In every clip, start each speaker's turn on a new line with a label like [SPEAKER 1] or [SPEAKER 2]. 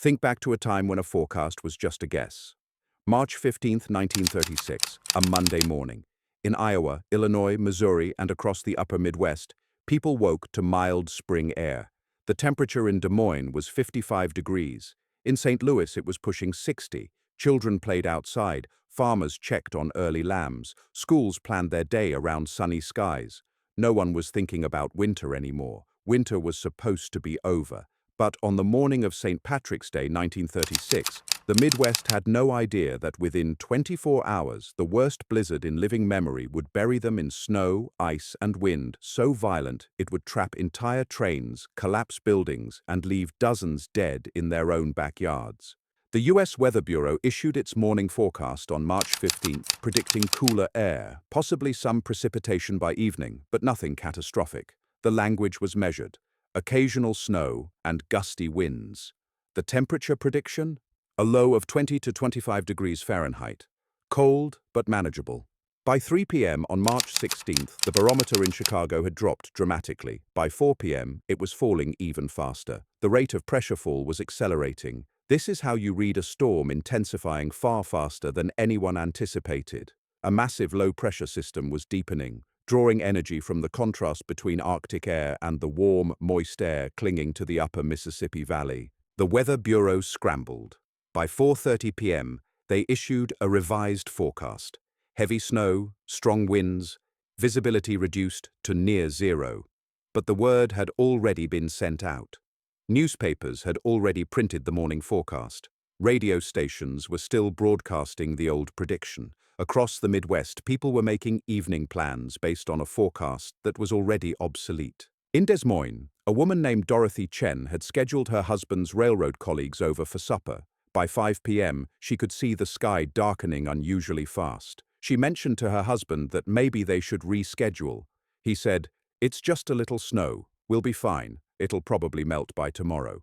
[SPEAKER 1] Think back to a time when a forecast was just a guess. March 15th, 1936, a Monday morning. In Iowa, Illinois, Missouri, and across the upper Midwest, people woke to mild spring air. The temperature in Des Moines was 55 degrees. In St. Louis, it was pushing 60. Children played outside, farmers checked on early lambs, schools planned their day around sunny skies. No one was thinking about winter anymore. Winter was supposed to be over. But on the morning of St. Patrick's Day, 1936, the Midwest had no idea that within 24 hours, the worst blizzard in living memory would bury them in snow, ice, and wind so violent it would trap entire trains, collapse buildings, and leave dozens dead in their own backyards. The U.S. Weather Bureau issued its morning forecast on March 15th, predicting cooler air, possibly some precipitation by evening, but nothing catastrophic. The language was measured. Occasional snow and gusty winds. The temperature prediction? A low of 20 to 25 degrees Fahrenheit. Cold, but manageable. By 3 p.m. on March 16th, the barometer in Chicago had dropped dramatically. By 4 p.m., it was falling even faster. The rate of pressure fall was accelerating. This is how you read a storm intensifying far faster than anyone anticipated. A massive low-pressure system was deepening, drawing energy from the contrast between Arctic air and the warm, moist air clinging to the upper Mississippi Valley. The Weather Bureau scrambled. By 4:30 p.m., they issued a revised forecast. Heavy snow, strong winds, visibility reduced to near zero. But the word had already been sent out. Newspapers had already printed the morning forecast. Radio stations were still broadcasting the old prediction. Across the Midwest, people were making evening plans based on a forecast that was already obsolete. In Des Moines, a woman named Dorothy Chen had scheduled her husband's railroad colleagues over for supper. By 5 p.m., she could see the sky darkening unusually fast. She mentioned to her husband that maybe they should reschedule. He said, "It's just a little snow. We'll be fine. It'll probably melt by tomorrow."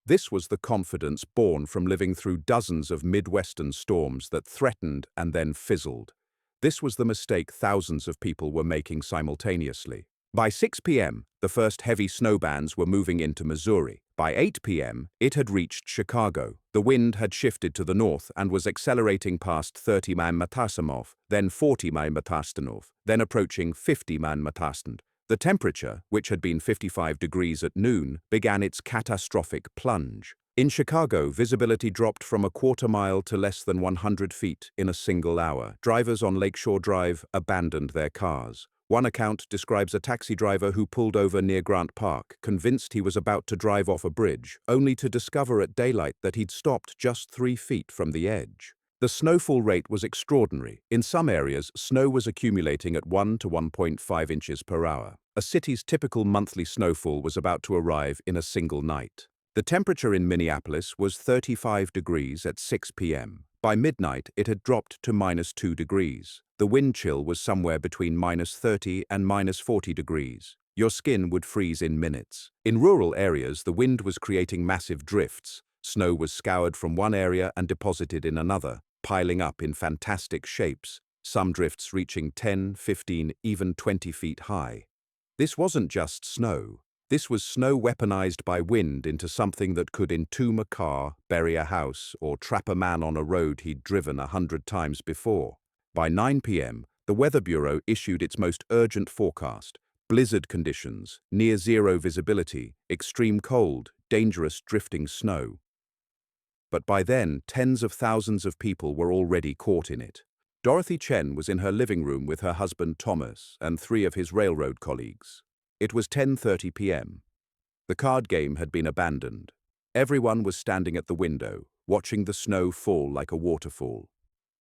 [SPEAKER 1] This was the confidence born from living through dozens of Midwestern storms that threatened and then fizzled. This was the mistake thousands of people were making simultaneously. By 6 p.m., the first heavy snow bands were moving into Missouri. By 8 p.m., it had reached Chicago. The wind had shifted to the north and was accelerating past 30 Matasamov, then 40 Matastanov, then approaching 50 Matastand. The temperature, which had been 55 degrees at noon, began its catastrophic plunge. In Chicago, visibility dropped from a quarter mile to less than 100 feet in a single hour. Drivers on Lakeshore Drive abandoned their cars. One account describes a taxi driver who pulled over near Grant Park, convinced he was about to drive off a bridge, only to discover at daylight that he'd stopped just 3 feet from the edge. The snowfall rate was extraordinary. In some areas, snow was accumulating at 1 to 1.5 inches per hour. A city's typical monthly snowfall was about to arrive in a single night. The temperature in Minneapolis was 35 degrees at 6 p.m. By midnight, it had dropped to -2 degrees. The wind chill was somewhere between -30 and -40 degrees. Your skin would freeze in minutes. In rural areas, the wind was creating massive drifts. Snow was scoured from one area and deposited in another, piling up in fantastic shapes, some drifts reaching 10, 15, even 20 feet high. This wasn't just snow. This was snow weaponized by wind into something that could entomb a car, bury a house, or trap a man on a road he'd driven 100 times before. By 9 p.m., the Weather Bureau issued its most urgent forecast: blizzard conditions, near-zero visibility, extreme cold, dangerous drifting snow. But by then, tens of thousands of people were already caught in it. Dorothy Chen was in her living room with her husband Thomas and 3 of his railroad colleagues. It was 10:30 p.m. The card game had been abandoned. Everyone was standing at the window, watching the snow fall like a waterfall.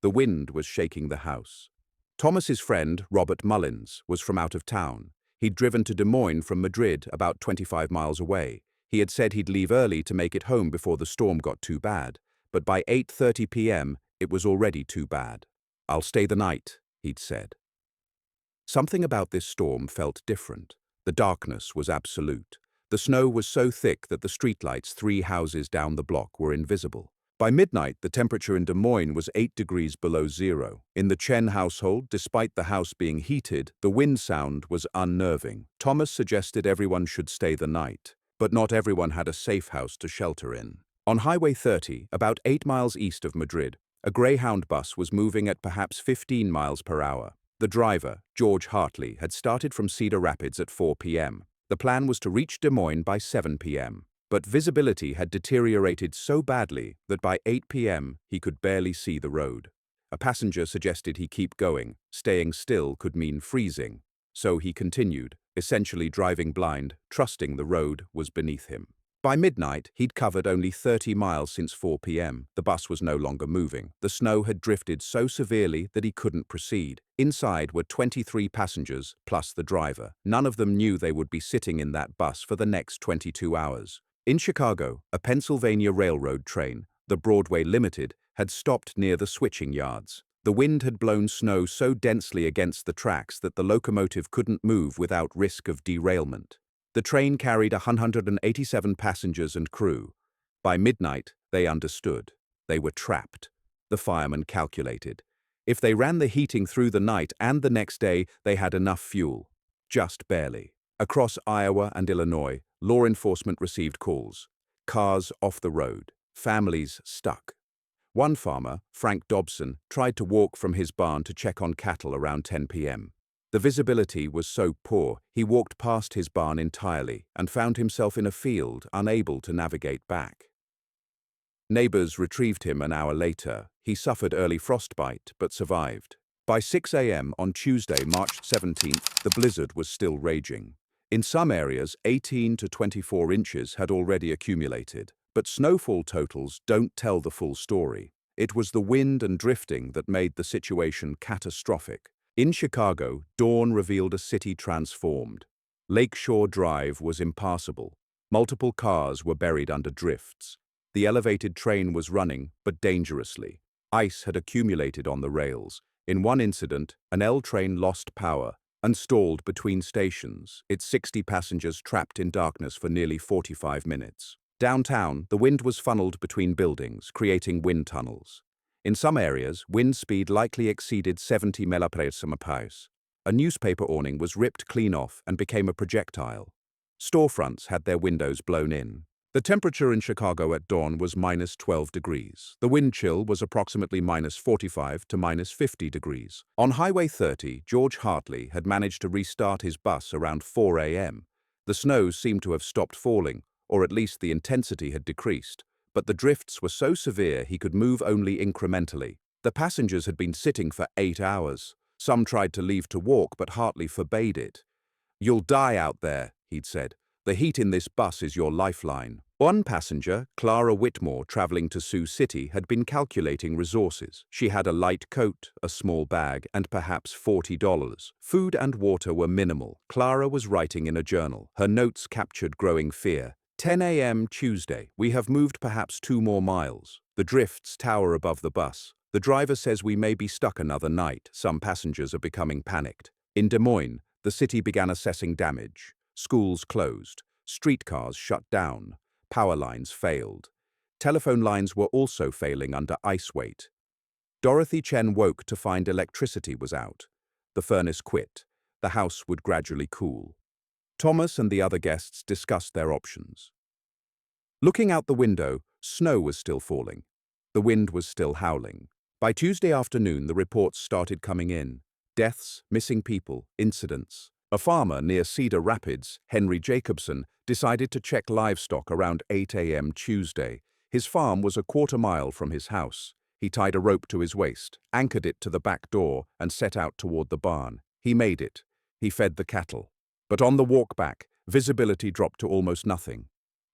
[SPEAKER 1] The wind was shaking the house. Thomas's friend, Robert Mullins, was from out of town. He'd driven to Des Moines from Madrid, about 25 miles away. He had said he'd leave early to make it home before the storm got too bad. But by 8:30 p.m., it was already too bad. "I'll stay the night," he'd said. Something about this storm felt different. The darkness was absolute. The snow was so thick that the streetlights 3 houses down the block were invisible. By midnight, the temperature in Des Moines was 8 degrees below zero. In the Chen household, despite the house being heated, the wind sound was unnerving. Thomas suggested everyone should stay the night, but not everyone had a safe house to shelter in. On Highway 30, about 8 miles east of Madrid, a Greyhound bus was moving at perhaps 15 miles per hour. The driver, George Hartley, had started from Cedar Rapids at 4 p.m. The plan was to reach Des Moines by 7 p.m. But visibility had deteriorated so badly that by 8 p.m. he could barely see the road. A passenger suggested he keep going. Staying still could mean freezing. So he continued, essentially driving blind, trusting the road was beneath him. By midnight, he'd covered only 30 miles since 4 p.m. The bus was no longer moving. The snow had drifted so severely that he couldn't proceed. Inside were 23 passengers, plus the driver. None of them knew they would be sitting in that bus for the next 22 hours. In Chicago, a Pennsylvania Railroad train, the Broadway Limited, had stopped near the switching yards. The wind had blown snow so densely against the tracks that the locomotive couldn't move without risk of derailment. The train carried 187 passengers and crew. By midnight, they understood. They were trapped. The firemen calculated. If they ran the heating through the night and the next day, they had enough fuel. Just barely. Across Iowa and Illinois, law enforcement received calls. Cars off the road. Families stuck. One farmer, Frank Dobson, tried to walk from his barn to check on cattle around 10 p.m. The visibility was so poor, he walked past his barn entirely and found himself in a field, unable to navigate back. Neighbors retrieved him an hour later. He suffered early frostbite, but survived. By 6 a.m. on Tuesday, March 17th, the blizzard was still raging. In some areas, 18 to 24 inches had already accumulated. But snowfall totals don't tell the full story. It was the wind and drifting that made the situation catastrophic. In Chicago, dawn revealed a city transformed. Lakeshore Drive was impassable. Multiple cars were buried under drifts. The elevated train was running, but dangerously. Ice had accumulated on the rails. In one incident, an L train lost power and stalled between stations, its 60 passengers trapped in darkness for nearly 45 minutes. Downtown, the wind was funneled between buildings, creating wind tunnels. In some areas, wind speed likely exceeded 70 mph. A newspaper awning was ripped clean off and became a projectile. Storefronts had their windows blown in. The temperature in Chicago at dawn was minus 12 degrees. The wind chill was approximately minus 45 to minus 50 degrees. On Highway 30, George Hartley had managed to restart his bus around 4 a.m. The snow seemed to have stopped falling, or at least the intensity had decreased, but the drifts were so severe he could move only incrementally. The passengers had been sitting for 8 hours. Some tried to leave to walk, but Hartley forbade it. "You'll die out there," he'd said. "The heat in this bus is your lifeline." One passenger, Clara Whitmore, traveling to Sioux City, had been calculating resources. She had a light coat, a small bag, and perhaps $40. Food and water were minimal. Clara was writing in a journal. Her notes captured growing fear. 10 a.m. Tuesday. We have moved perhaps 2 more miles. The drifts tower above the bus. The driver says we may be stuck another night. Some passengers are becoming panicked. In Des Moines, the city began assessing damage. Schools closed. Streetcars shut down. Power lines failed. Telephone lines were also failing under ice weight. Dorothy Chen woke to find electricity was out. The furnace quit. The house would gradually cool. Thomas and the other guests discussed their options. Looking out the window, snow was still falling. The wind was still howling. By Tuesday afternoon, the reports started coming in. Deaths, missing people, incidents. A farmer near Cedar Rapids, Henry Jacobson, decided to check livestock around 8 a.m. Tuesday. His farm was a quarter-mile from his house. He tied a rope to his waist, anchored it to the back door, and set out toward the barn. He made it. He fed the cattle. But on the walk back, visibility dropped to almost nothing.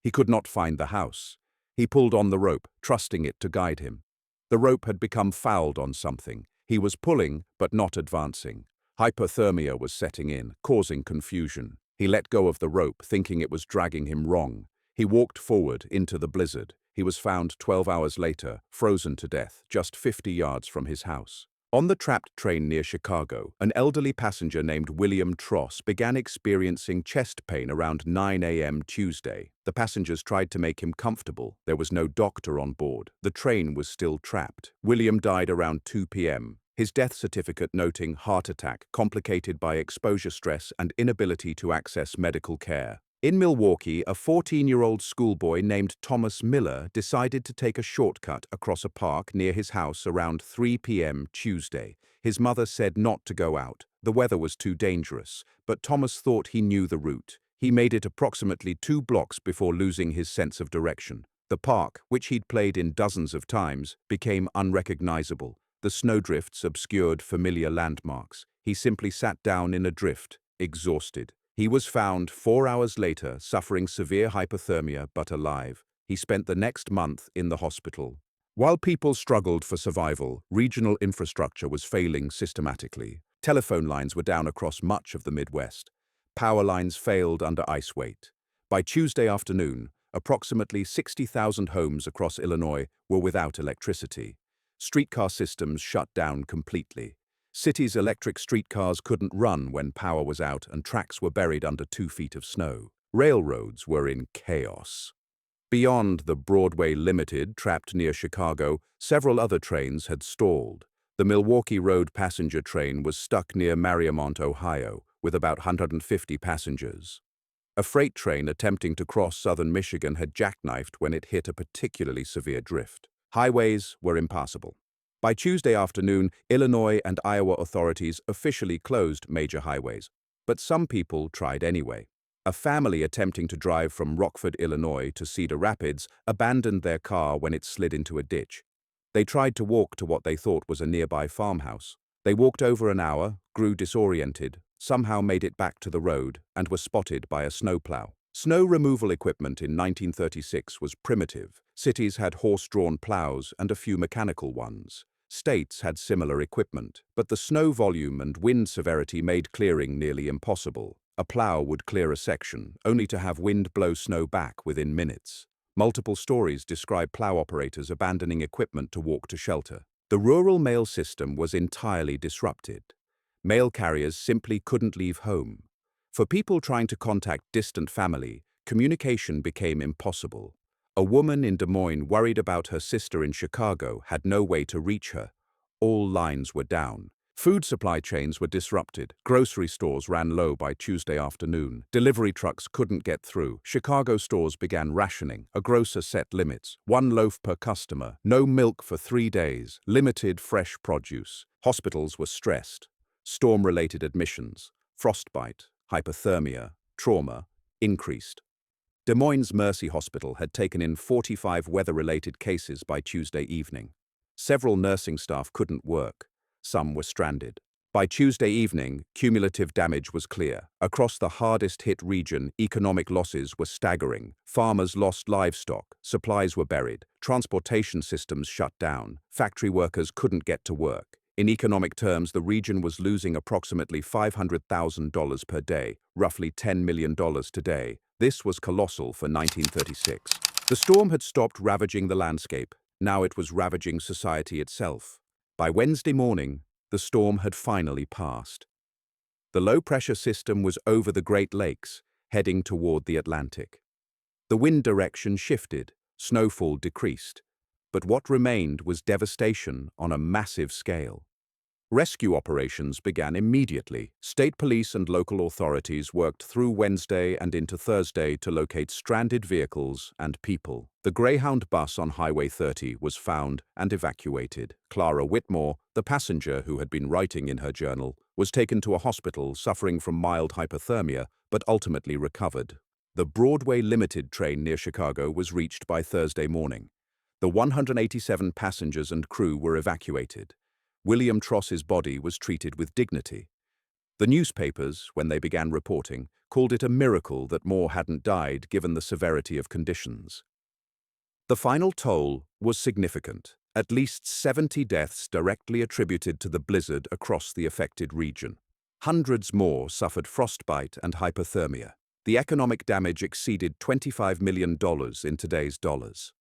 [SPEAKER 1] He could not find the house. He pulled on the rope, trusting it to guide him. The rope had become fouled on something. He was pulling, but not advancing. Hypothermia was setting in, causing confusion. He let go of the rope, thinking it was dragging him wrong. He walked forward into the blizzard. He was found 12 hours later, frozen to death, just 50 yards from his house. On the trapped train near Chicago, an elderly passenger named William Tross began experiencing chest pain around 9 a.m. Tuesday. The passengers tried to make him comfortable. There was no doctor on board. The train was still trapped. William died around 2 p.m. His death certificate noting heart attack complicated by exposure stress and inability to access medical care. In Milwaukee, a 14-year-old schoolboy named Thomas Miller decided to take a shortcut across a park near his house around 3 p.m. Tuesday. His mother said not to go out. The weather was too dangerous, but Thomas thought he knew the route. He made it approximately 2 blocks before losing his sense of direction. The park, which he'd played in dozens of times, became unrecognizable. The snowdrifts obscured familiar landmarks. He simply sat down in a drift, exhausted. He was found 4 hours later, suffering severe hypothermia but alive. He spent the next month in the hospital. While people struggled for survival, regional infrastructure was failing systematically. Telephone lines were down across much of the Midwest. Power lines failed under ice weight. By Tuesday afternoon, approximately 60,000 homes across Illinois were without electricity. Streetcar systems shut down completely. Cities' electric streetcars couldn't run when power was out and tracks were buried under 2 feet of snow. Railroads were in chaos. Beyond the Broadway Limited, trapped near Chicago, several other trains had stalled. The Milwaukee Road passenger train was stuck near Mariemont, Ohio, with about 150 passengers. A freight train attempting to cross southern Michigan had jackknifed when it hit a particularly severe drift. Highways were impassable. By Tuesday afternoon, Illinois and Iowa authorities officially closed major highways. But some people tried anyway. A family attempting to drive from Rockford, Illinois to Cedar Rapids abandoned their car when it slid into a ditch. They tried to walk to what they thought was a nearby farmhouse. They walked over an hour, grew disoriented, somehow made it back to the road, and were spotted by a snowplow. Snow removal equipment in 1936 was primitive. Cities had horse-drawn plows and a few mechanical ones. States had similar equipment, but the snow volume and wind severity made clearing nearly impossible. A plow would clear a section, only to have wind blow snow back within minutes. Multiple stories describe plow operators abandoning equipment to walk to shelter. The rural mail system was entirely disrupted. Mail carriers simply couldn't leave home. For people trying to contact distant family, communication became impossible. A woman in Des Moines worried about her sister in Chicago had no way to reach her. All lines were down. Food supply chains were disrupted. Grocery stores ran low by Tuesday afternoon. Delivery trucks couldn't get through. Chicago stores began rationing. A grocer set limits. 1 loaf per customer. No milk for 3 days. Limited fresh produce. Hospitals were stressed. Storm-related admissions, frostbite, hypothermia, trauma, increased. Des Moines Mercy Hospital had taken in 45 weather-related cases by Tuesday evening. Several nursing staff couldn't work. Some were stranded. By Tuesday evening, cumulative damage was clear. Across the hardest-hit region, economic losses were staggering. Farmers lost livestock, supplies were buried, transportation systems shut down, factory workers couldn't get to work. In economic terms, the region was losing approximately $500,000 per day, roughly $10 million today. This was colossal for 1936. The storm had stopped ravaging the landscape. Now it was ravaging society itself. By Wednesday morning, the storm had finally passed. The low-pressure system was over the Great Lakes, heading toward the Atlantic. The wind direction shifted, snowfall decreased, but what remained was devastation on a massive scale. Rescue operations began immediately. State police and local authorities worked through Wednesday and into Thursday to locate stranded vehicles and people. The Greyhound bus on Highway 30 was found and evacuated. Clara Whitmore, the passenger who had been writing in her journal, was taken to a hospital suffering from mild hypothermia, but ultimately recovered. The Broadway Limited train near Chicago was reached by Thursday morning. The 187 passengers and crew were evacuated. William Tross's body was treated with dignity. The newspapers, when they began reporting, called it a miracle that Moore hadn't died given the severity of conditions. The final toll was significant. At least 70 deaths directly attributed to the blizzard across the affected region. Hundreds more suffered frostbite and hypothermia. The economic damage exceeded $25 million in today's dollars.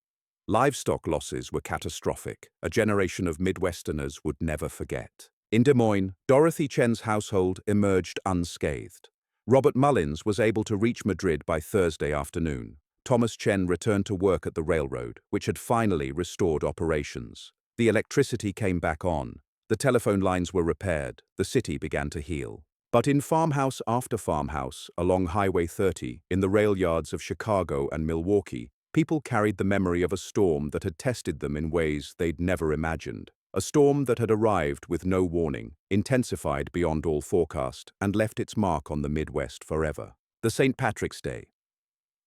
[SPEAKER 1] Livestock losses were catastrophic. A generation of Midwesterners would never forget. In Des Moines, Dorothy Chen's household emerged unscathed. Robert Mullins was able to reach Madrid by Thursday afternoon. Thomas Chen returned to work at the railroad, which had finally restored operations. The electricity came back on. The telephone lines were repaired. The city began to heal. But in farmhouse after farmhouse, along Highway 30, in the rail yards of Chicago and Milwaukee, people carried the memory of a storm that had tested them in ways they'd never imagined. A storm that had arrived with no warning, intensified beyond all forecast, and left its mark on the Midwest forever. The St. Patrick's Day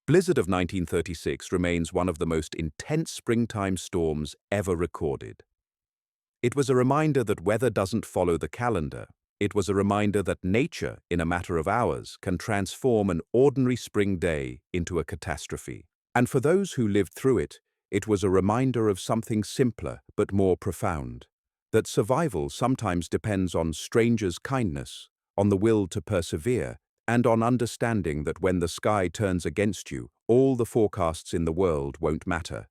[SPEAKER 1] blizzard of 1936 remains one of the most intense springtime storms ever recorded. It was a reminder that weather doesn't follow the calendar. It was a reminder that nature, in a matter of hours, can transform an ordinary spring day into a catastrophe. And for those who lived through it, it was a reminder of something simpler but more profound, that survival sometimes depends on strangers' kindness, on the will to persevere, and on understanding that when the sky turns against you, all the forecasts in the world won't matter.